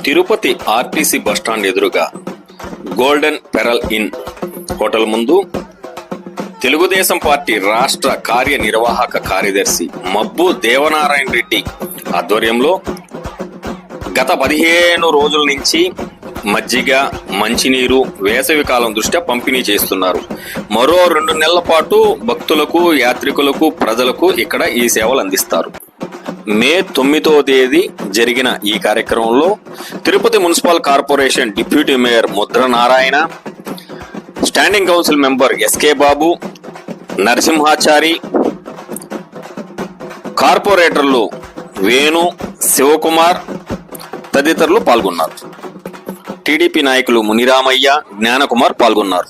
Tirupati RTC bus stand ఎదురుగా golden pearl in hotel ముందు Telugu Desam party రాష్ట్ర కార్యనిర్వాహక కార్యదర్శి మబ్బు దేవనారాయణ రెడ్డి ఆధ్వర్యంలో గత 15 రోజుల నుంచి మజ్జిగ, మంచినీరు వేసవి కాలం దృష్ట్యా పంపిణీ చేస్తున్నారు. మరో 2 నెలల పాటు భక్తులకు, యాత్రికులకు, ప్రజలకు ఇక్కడ ఈ సేవలు అందిస్తారు. మే 9వ తేదీ జరిగిన ఈ కార్యక్రమంలో Tirupati municipal corporation deputy mayor Mudra Narayana, standing council member SK Babu, Narasimhachari, కార్పొరేటర్లు వేణు, శివకుమార్ తదితరులు పాల్గొన్నారు. టీడీపీ నాయకులు మునిరామయ్య, జ్ఞానకుమార్ పాల్గొన్నారు.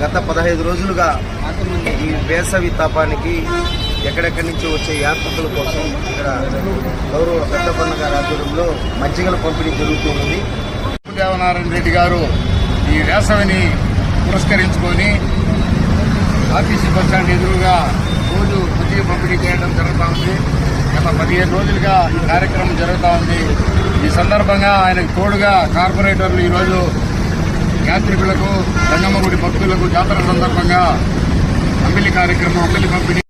గత 15 రోజులుగా ఈ వేసవి తాపానికి ఎక్కడెక్కడి నుంచి వచ్చే యాత్రికుల కోసం ఇక్కడ గౌరవ పెద్దపన్న గారి ఆధ్వర్యంలో మజ్జిగల పంపిణీ జరుగుతుంది. దేవనారాయణ రెడ్డి గారు ఈ వేసవిని పురస్కరించుకొని ఆర్టీసీ బస్టాండ్ ఎదురుగా రోజు మజ్జిగ పంపిణీ చేయడం జరుగుతూ ఉంది. గత 15 రోజులుగా ఈ కార్యక్రమం జరుగుతూ ఉంది. ఈ సందర్భంగా ఆయనకు తోడుగా కార్పొరేటర్లు ఈరోజు యాత్రికులకు, గంగమ్మ గుడి భక్తులకు జాతర సందర్భంగా అంబిలి పంపిణీ